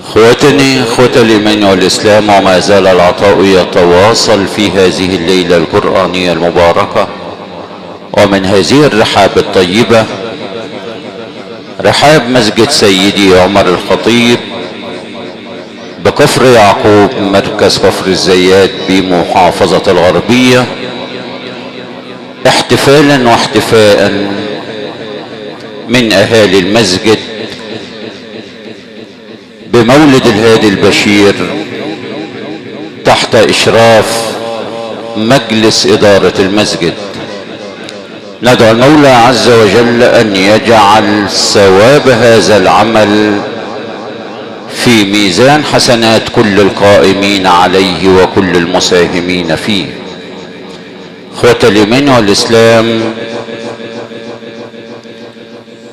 اخوتني اخوة الايمان والاسلام، وما زال العطاء يتواصل في هذه الليلة القرآنية المباركة، ومن هذه الرحاب الطيبة رحاب مسجد سيدي عمر الخطيب بكفر يعقوب، مركز كفر الزيات بمحافظة الغربية، احتفالا واحتفاء من اهالي المسجد بمولد الهادي البشير تحت اشراف مجلس ادارة المسجد. ندعو المولى عز وجل ان يجعل ثواب هذا العمل في ميزان حسنات كل القائمين عليه وكل المساهمين فيه. اخوة الايمان والاسلام،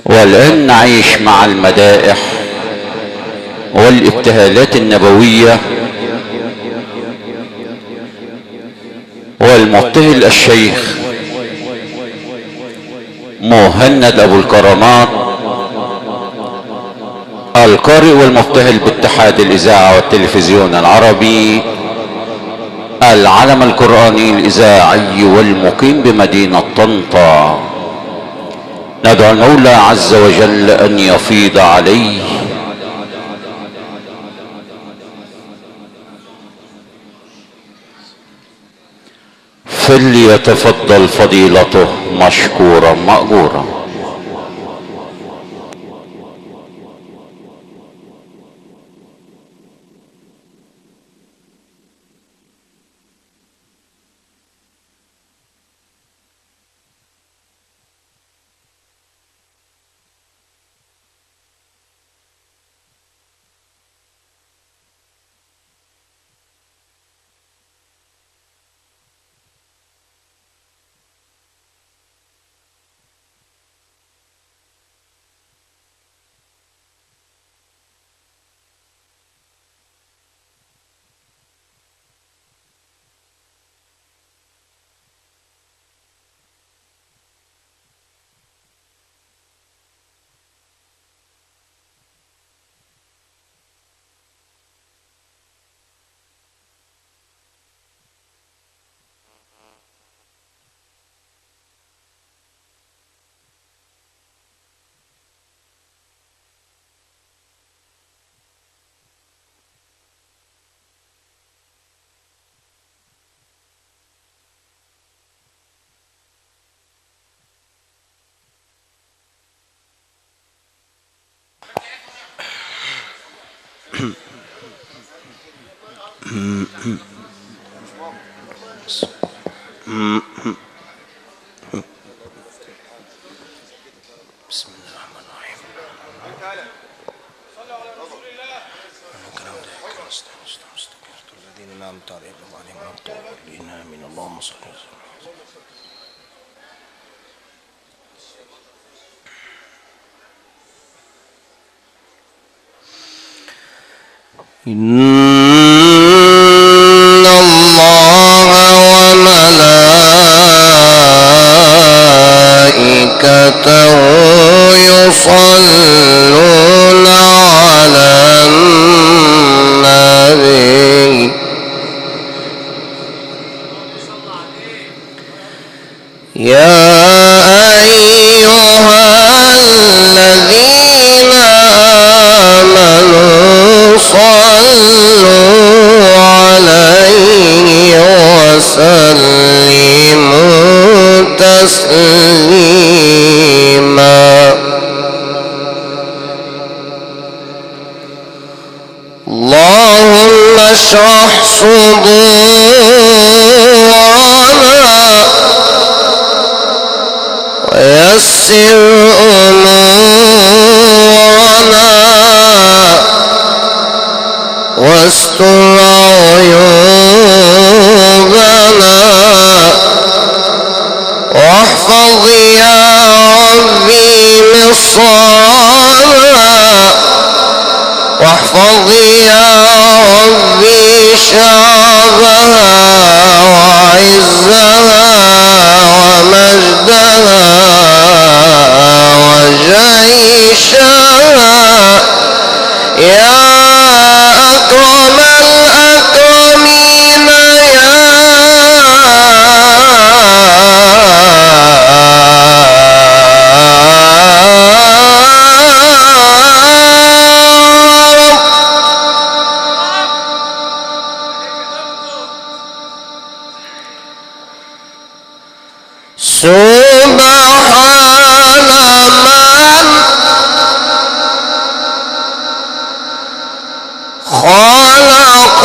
والان نعيش مع المدائح والابتهالات النبوية، والمبتهل الشيخ مهند ابو الكرامات، القارئ والمبتهل باتحاد الاذاعة والتلفزيون العربي، العلم القرآني الاذاعي والمقيم بمدينة طنطا. ندعو المولى عز وجل ان يفيض عليه فليتفضل فضيلته مشكورا مأجورا. بسم الله الرحمن الرحيم. صلوا على رسول الله. الذين انعمت عليهم وعليهم الضالين آمين. اللهم صل وسلم. إن الله وملائكته يصلون على النبي يا أيها الذين آمنوا صلوا عليه وسلموا تسليما. اللهم اشرح صدورنا ويسر أمورنا واستر عيوبنا واحفظ يا ربي مصرنا واحفظ يا ربي شعبها وعزها ومجدها وجيشها يا أكرم الأكرمين سبحان من خلق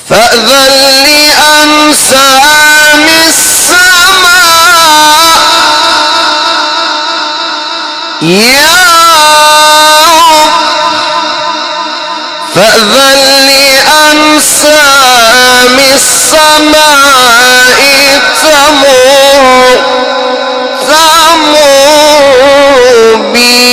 فأذن لأنسام السماء يا رب فأذن لأنسام السماء تمر بي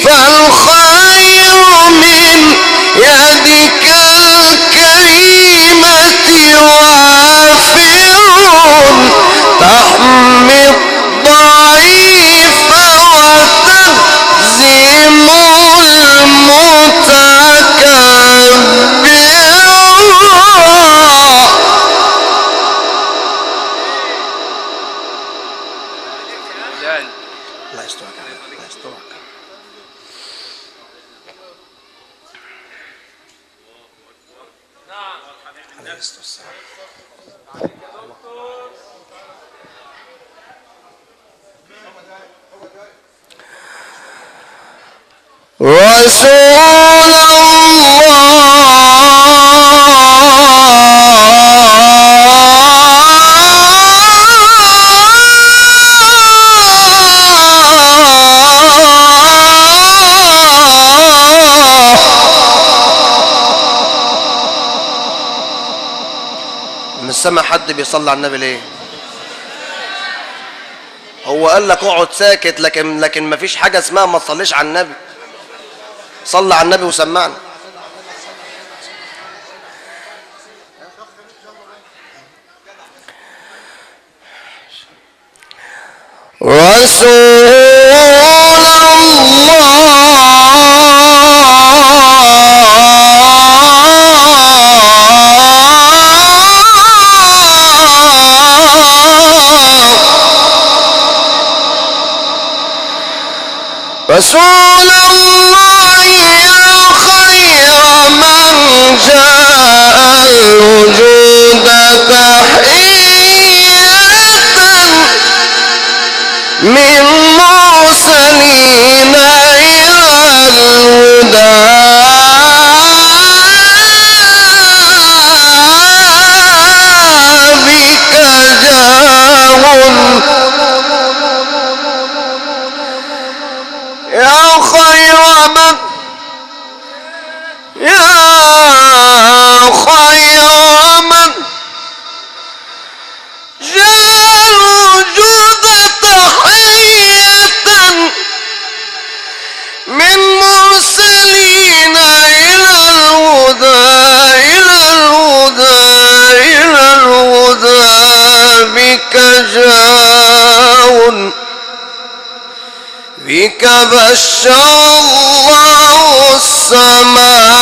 فالخير رسول مش سامع حد بيصلي على النبي ليه؟ هو قال لك اقعد ساكت، لكن مفيش حاجه اسمها ما تصليش على النبي. صلى على النبي وسمعنا. رسول رسول الله يا خير من جاء الوجود تحية من مرسلين إلى الهدى بك جاء يا خير من جاء الوجود تحية من مرسلين إلى الهدى بك جاء بك بشر الله السماء.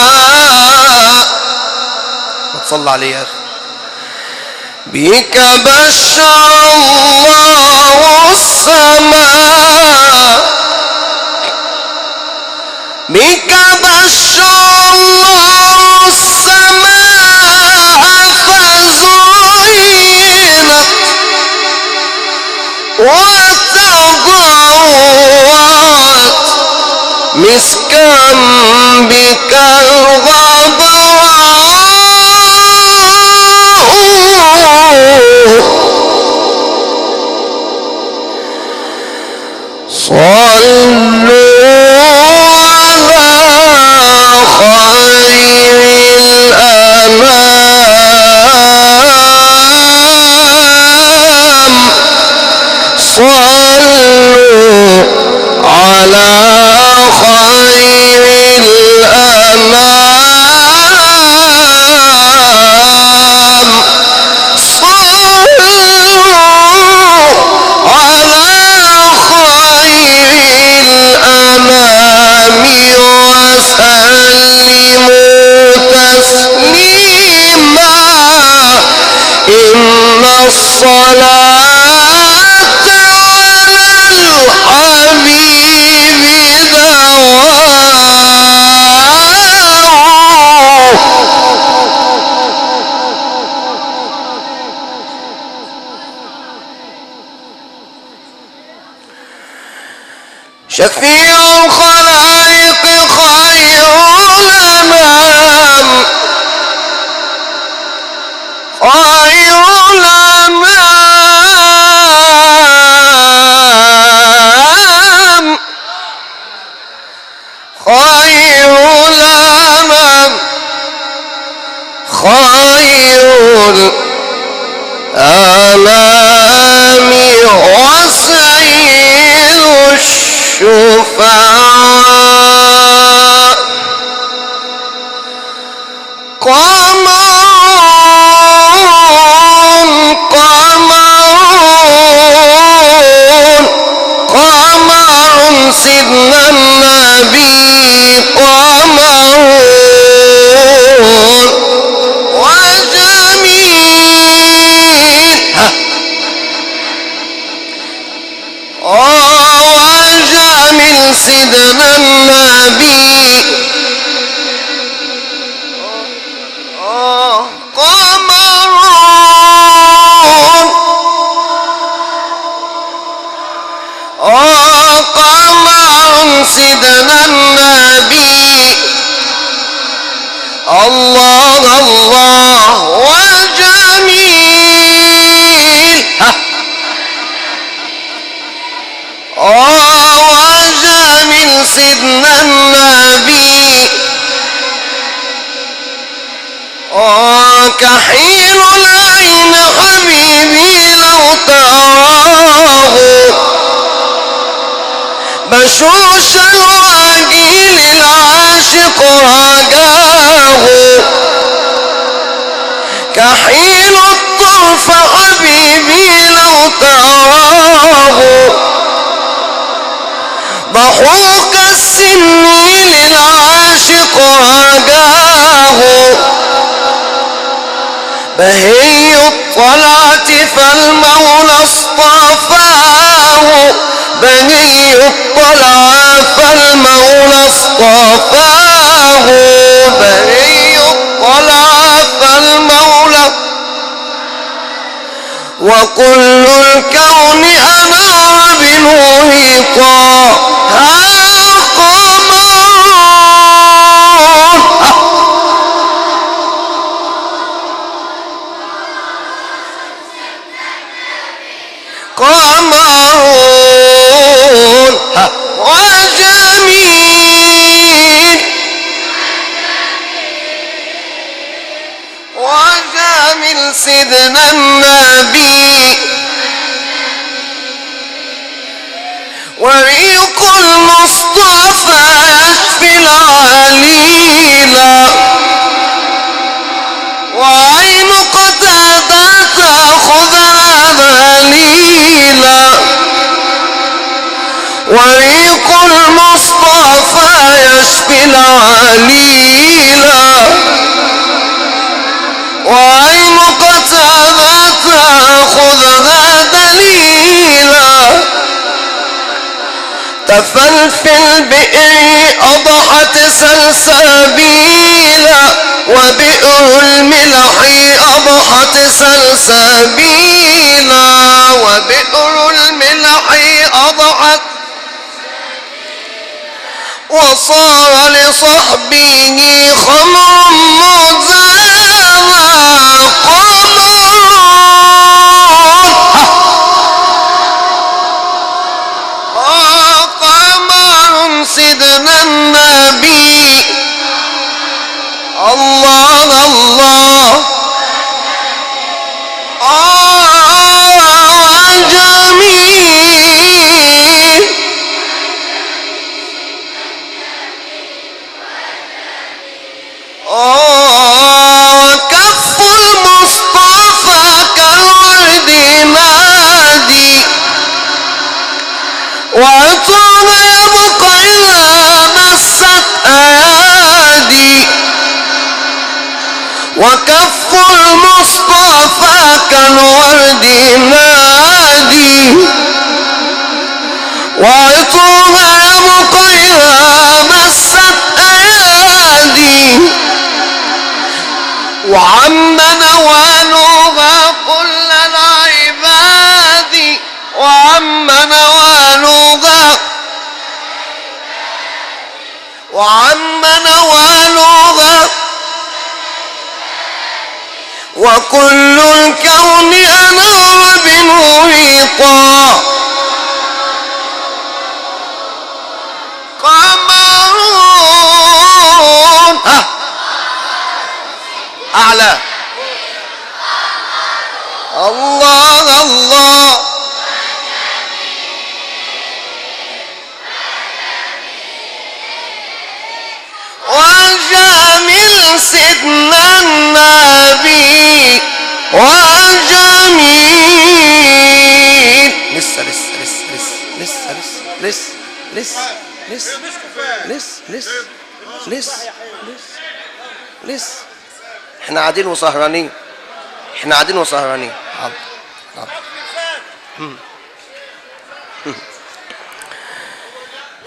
صلى عليه يا أخي. بك بشر الله السماء، بك بشر الله السماء فزينت وتضوعت مسكا بك الغبراء. صلوا على خير الأنام، صلوا على خير الأنام، صلوا على خير الأنام وسلموا تسليما. إن الصلاة على الحبيب دواء. شفيع الخلائق خير الأنام، خير الأنام، خير الأنام، خير الأنام وسيد الشفعاء. قمر سيدنا النبي، قمر وجميل وجميل سيدنا النبي، قمر الله الله وجميل وجميل سيدنا النبي كحيل العين حبيبي لو تراه بشوش الوجيل العاشق رجاه كحيل الطرف حبيبي لو تراه ضحوك السنين العاشق رجاه بهي الطلعة فالمولى اصطفاه بهي الطلعة فالمولى اصطفاه بهي الطلعة فالمولى وكل الكون أنار بنوره طه قمرون وجميل وجميل سيدنا النبي وريق المصطفى يشفي العليل وعين قتادة تأخذها ذليلا وريق المصطفى يشفي العليلا وعين قتادة تأخذها دليلا تفلفل البئر أضحت سلسبيلا وبئر الملح أضحت سلسبيلا وبئر الملح أضحت وصار لصحبه خمر مزاما قمر سيدنا النبي الله الله جميل وكف المصطفى كالورد نادي وعطر يبقى إذا مست أيادي وكف المصطفى كالورد نادي وعطرها يبقى إذا مست أيادي وعم نوالها كل العباد وعم نوالها وعم نوالها وكل الكون أنار بنوره طه قمرون أعلى الله الله وجميل سيدنا النبي وجميل لسه لسه لسه لسه لسه لسه لسه لسه لسه لسه لسه احنا قاعدين وسهرانين احنا قاعدين وسهرانين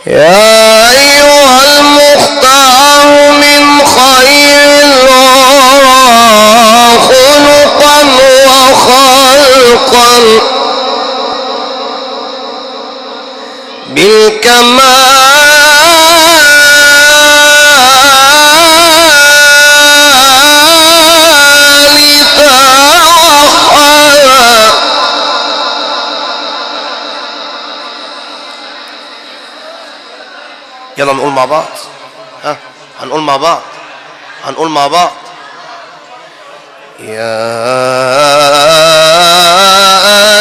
يا أيها المختار من خير الورى خلقا وخلقا بالكمال يلا نقول مع بعض. ها هنقول مع بعض، هنقول مع بعض. يا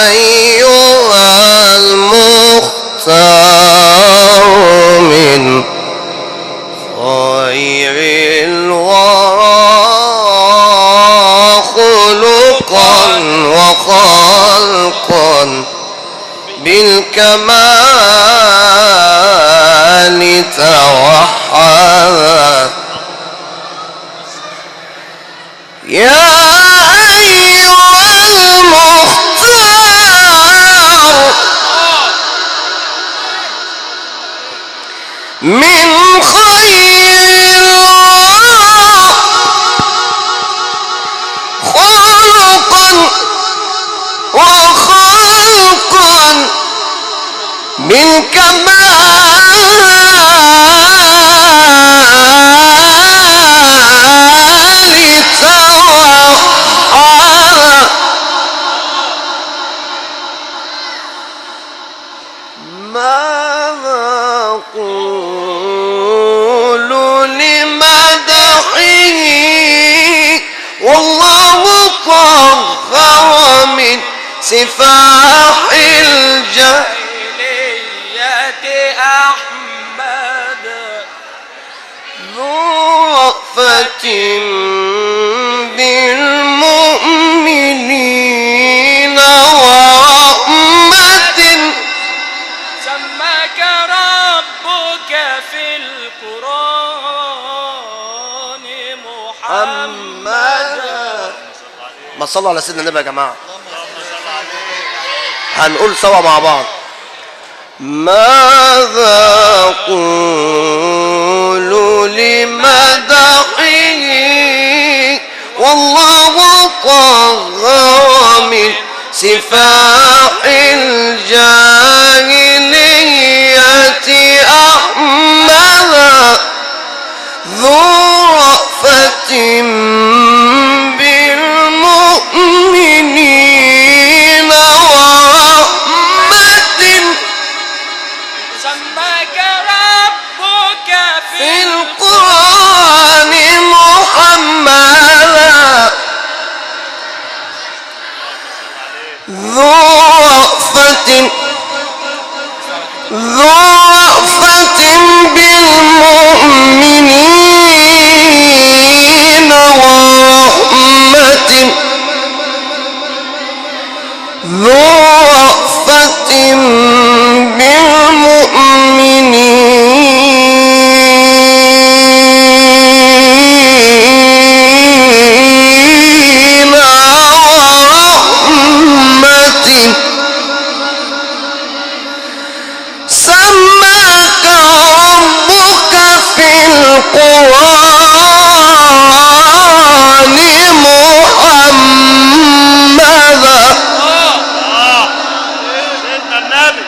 أيها المختار من خير الورى خلقا وخلقا بالكمال توحدا. يا أيها المختار من خير الورى خلقا وخلقا بالكمال توحدا. ماذا أقول لمدحه والله طهر من سفاح الجاهلية أحمد ذو رأفة بالمؤمنين ورحمة. سماك ربك في القرآن محمدا. ما تصلوا على سيدنا النبي يا جماعة. هنقول سوا مع بعض. ماذا أقول لمدحه والله طهر من سفاح الجاهلية أحمد ذو رأفة بالمؤمنين ورحمة. سماك ربك في القرآن محمدا ذو رأفة بالمؤمنين ورحمة. ذو رأفة بالمؤمنين ورحمة. سماك ربك في القرآن محمدا. سيدنا النبي.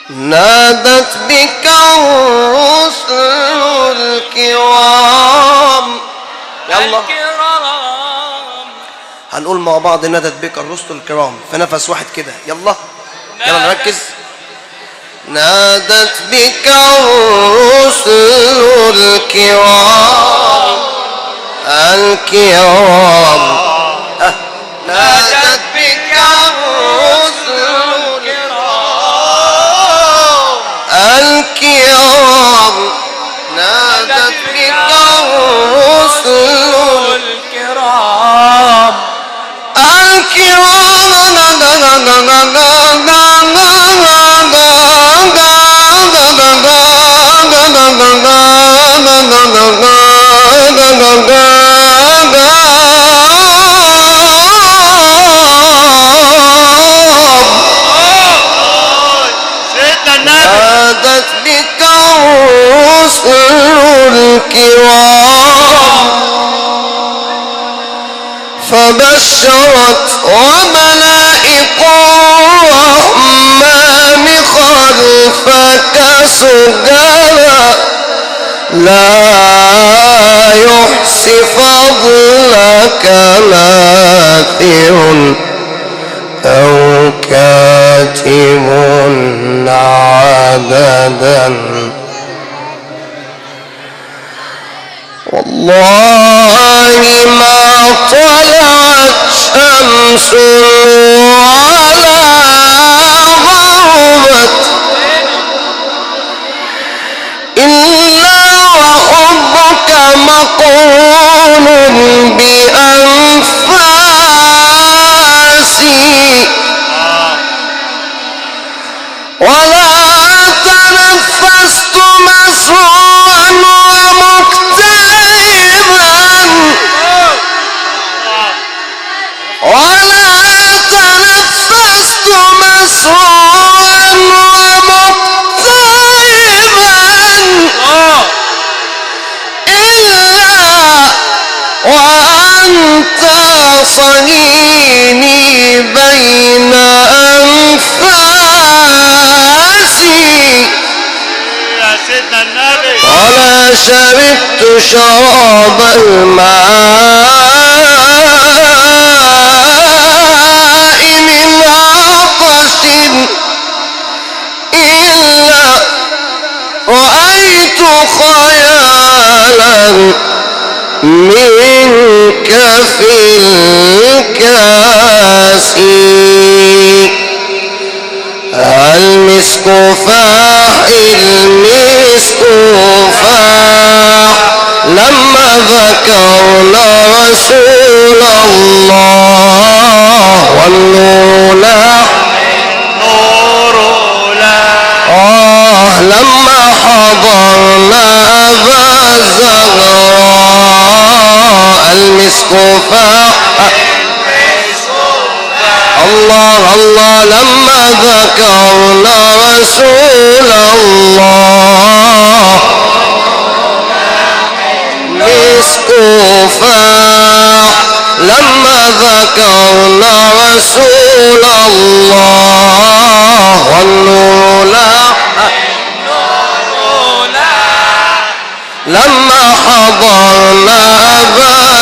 نادت بك الرسل الكرام. يلا هنقول مع بعض. نادت بك الرسل الكرام في نفس واحد كده. يلا يلا نركز. نادت بك الرسل الكرام الكرام. نادت بك الرسل الكرام. نادت بك الرسل الكرام نادت بك الرسل الكرام فبشرت وملائك الرحمن خلفك سجدا لا يحصي فضلك ناثر أو كاتب عددا والله ما طلعت شمس ولا غربت إلا وحبك مقرون بأنفاسي ولا تنفست مسرورا ومكتئبا ولا تنفست مسرورا ومكتئبا إلا وأنت صنيني بين أنفاسي يا سيدنا النبي ولا شربت شراب الماء من عطش إلا رأيت خيالا منك في الكاس المسك فاح المسك فاح لما ذكرنا رسول الله والنور لاح لما حضرنا أبا الزهراء المسك فاح الله الله لما ذكرنا رسول الله مسك فاح لما ذكرنا رسول الله والنور لاح لما حضرنا أبا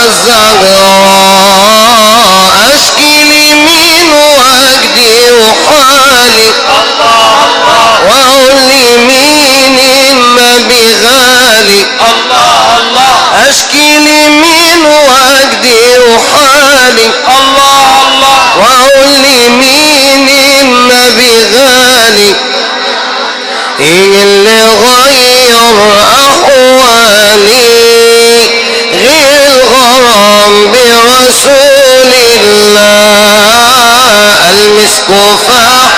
الزهراء أشكي لمين وأجدي وحالي وأقول لمين النبي غالي أشكي لمين وأجدي وحالي وأقول لمين النبي غالي إيه اللي غير أحوالي غير الغرام برسول الله المسك فاح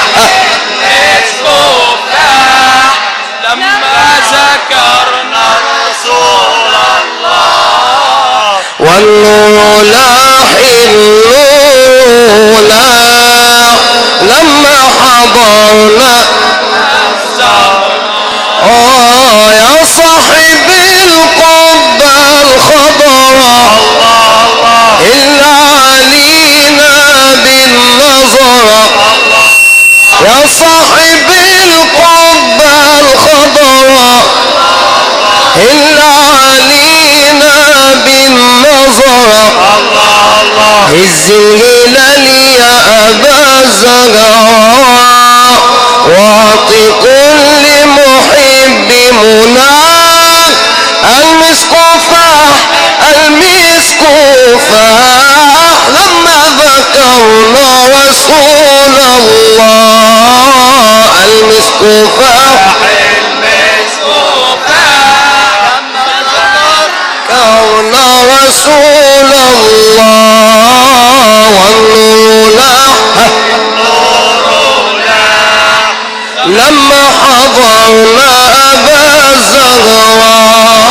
لما ذكرنا رسول الله والنور لاح النور لاح لما حضرنا يا صاحب القبة الخضراء إلا علينا بالنظرة يا صاحب القبة الخضراء إلا علينا بالنظرة هز الهلال يا أبا الزهراء واعطي كل محب مناك المسك فاح المسك فاح لما ذكرنا رسول الله المسك فاح ذكرنا رسول الله والنور لاح لما حضرنا أبا الزهراء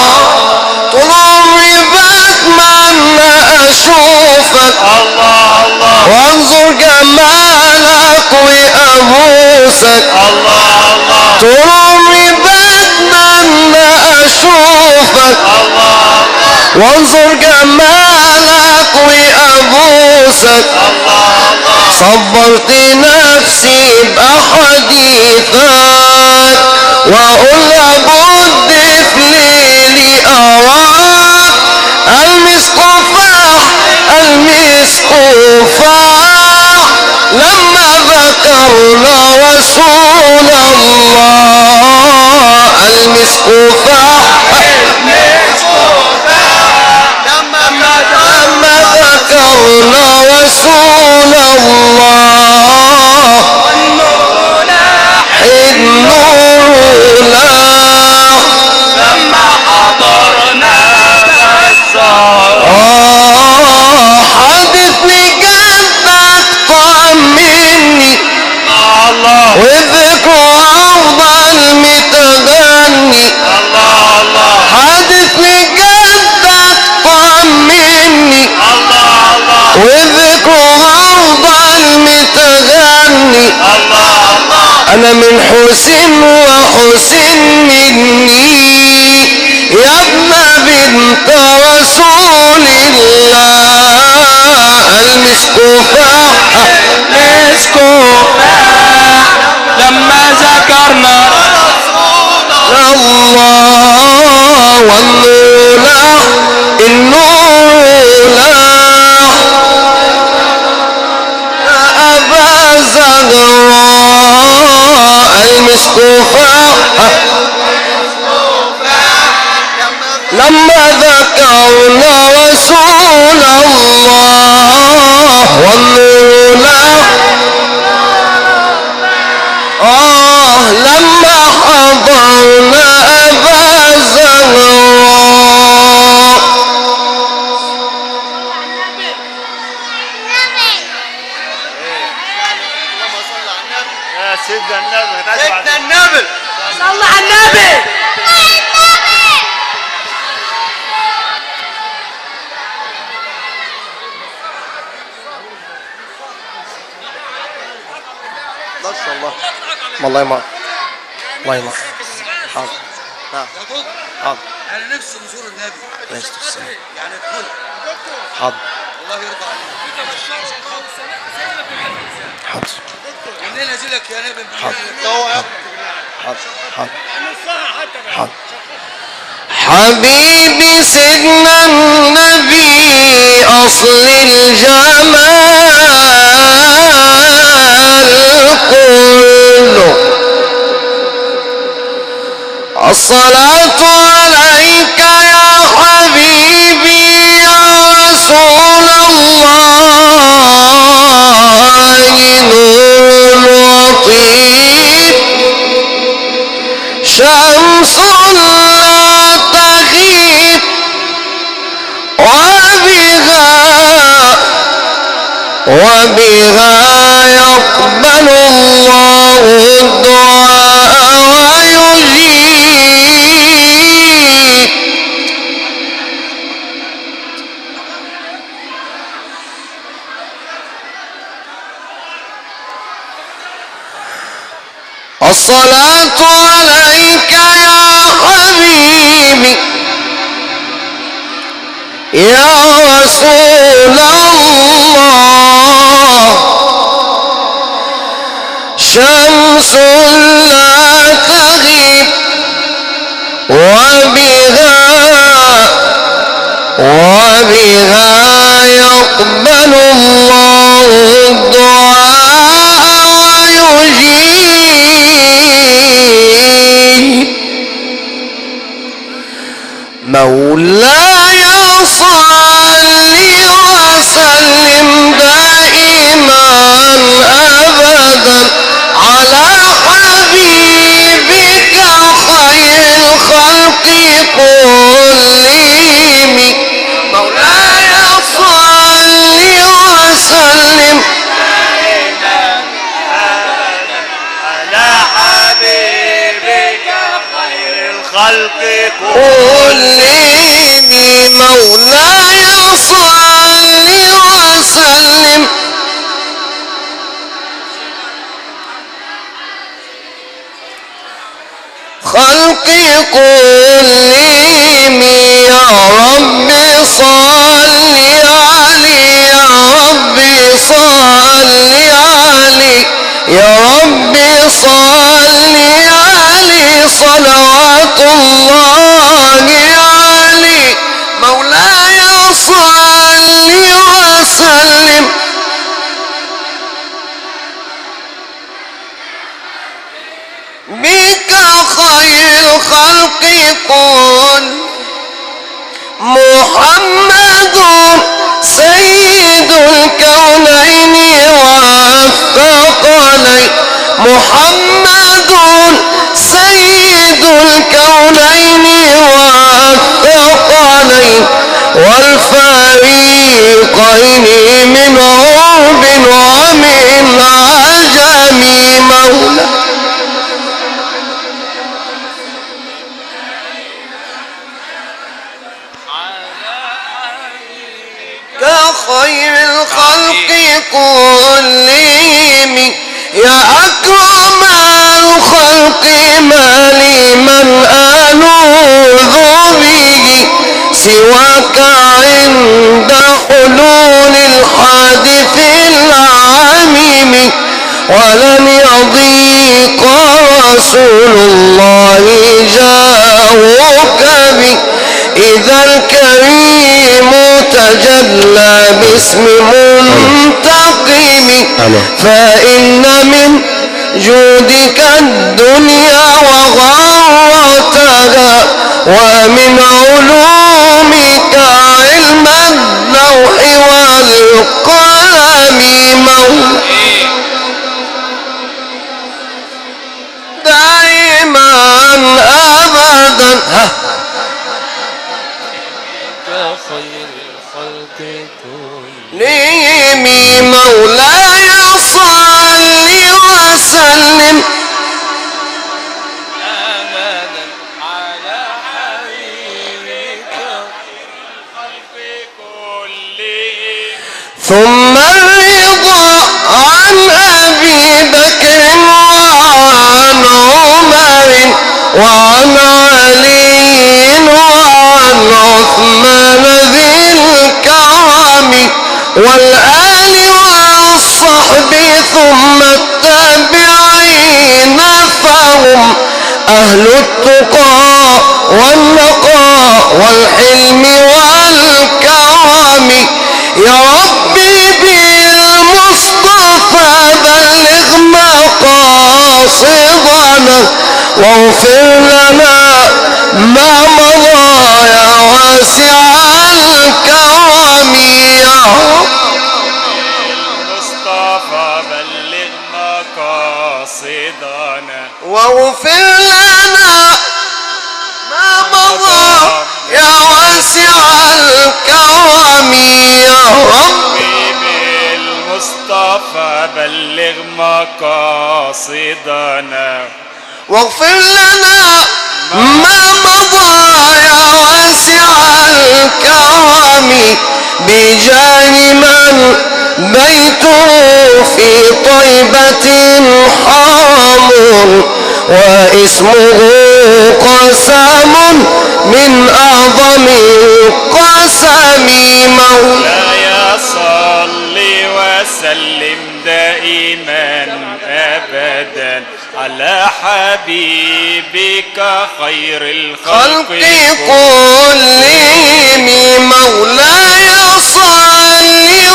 طول عمري بتمنى أشوفك وانظر جمالك وأبوسك طول عمري بتمنى أشوفك وانظر جمالك وأبوسك صبرت نفسي بأحاديثك وأقول لابد في ليلي أراك المسك فاح المسك فاح لما ذكرنا رسول الله المسك فاح لما ذكرنا رسول الله حين نورنا لما حضرنا الزهر حدثني جدك طمني الله وذكر أفضل متغني الله الله حدثني جدك طمني الله الله وذكر أفضل متغني الله أنا من حسين وحسين مني يا ابن بنت رسول الله المسك فاح لما ذكرنا الله والنور النور أبا زهراء المسك فاح لما ذكرنا رسول الله والنور لما حضرنا أبا زهراء يا سيدنا النبي سيدنا النبي صل على النبي. الله يمر الله يمر حاضر حاضر انا نفسي نزور النبي ليش تفسير يعني تكون حاضر الله يرضى عليك حاضر منين اجيلك يا نبي حاضر حاضر حاضر حبيبي سيدنا النبي أصل الجمال كله الصلاة عليك يا حبيبي يا رسول الله نور لطيف شمس لا تغيب وبها يقبل الله الدعاء ويجيب الصلاة عليك يا حبيبي يا رسول الله شمس لا تغيب وبها يقبل الله الدعاء ويجيب مولاي صل وسلم دائما ابدا على حبيبك خير الخلق كلهم مولاي صل وسلم على حبيبك خير الخلق كلهم مولاي صل وسلم خلقي كلهم يا رب صل علي يا رب صل علي يا رب صل علي صلوات الله علي مولاي صل وسلم كل محمد سيد الكونين والثقلين محمد سيد الكونين والثقلين والفريقين من عرب ومن عجم مولى كخير الخلق كلهم يا أكرم الخلق ما لي من ألوذ به سواك عند حلول الحادث العميم ولن يضيق رسول الله جاءك به إذا الكريم تجلى باسم منتقم فإن من جودك الدنيا وغرتها ومن علومك علم اللوح والقلم دائما أبدا خير الخلق كلهم مولاي صل وسلم أبدا على حبيبك الخلق كلهم ثم الرضا عن أبي بكر وعن عمر وعن علي وعن عثمان ذي الكرم والآل والصحب ثم التابعين فهم أهل التقى والنقاء والحلم والكرم يا ربي بالمصطفى بلغ مقاصدنا واغفر لنا ما مضى يا واسع الكرم يا المصطفى بلغ مقاصدنا واغفر لنا ما مضى يا واسع الكرم يا ربي بالمصطفى بلغ مقاصدنا واغفر لنا ما مضى يا واسع الكرم بجاه من بيته في طيبة حرام واسمه قسم من أعظم القسم مولاي صل وسلم دائما أبدا على حبيبك خير الخلق كلهم مولاي صل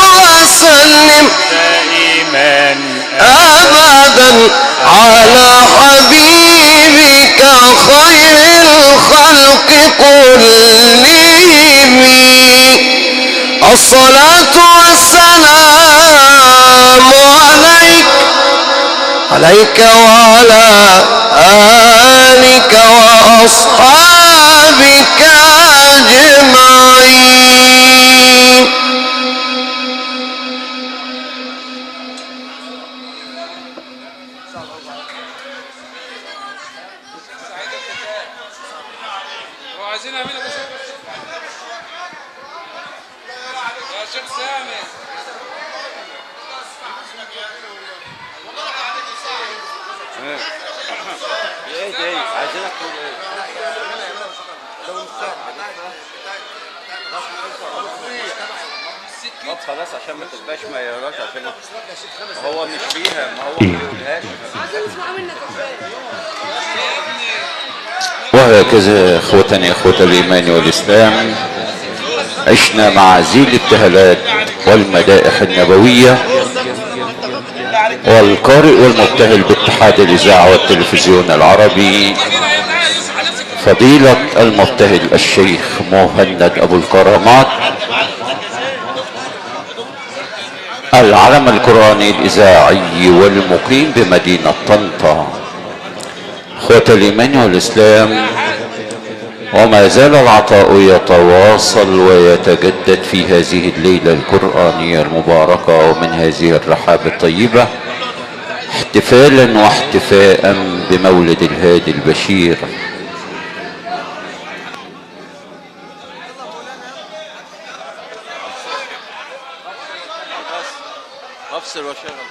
وسلم دائما أبدا على حبيبك خير الخلق كلهم الصلاة والسلام عليك وعلى آلك وأصحابك أجمعين وعايزين نعملها بس يا شيخ سامي ايه ده عايزينك تقول ايه؟ طب خلاص عشان ما تبقاش ميارات عشان هو مش فيها ما هو ما بيقولهاش. وهكذا اخوتنا اخوة الايمان والاسلام عشنا مع ذي الابتهالات والمدائح النبوية والقارئ والمبتهل باتحاد الاذاعة والتلفزيون العربي فضيلة المبتهل الشيخ مهند أبو الكرامات العلم القرآني الإذاعي والمقيم بمدينة طنطا. اخوة الإيمان والإسلام، وما زال العطاء يتواصل ويتجدد في هذه الليلة القرآنية المباركة ومن هذه الرحاب الطيبة، احتفالا واحتفاء بمولد الهادي البشير. افصل واشغل.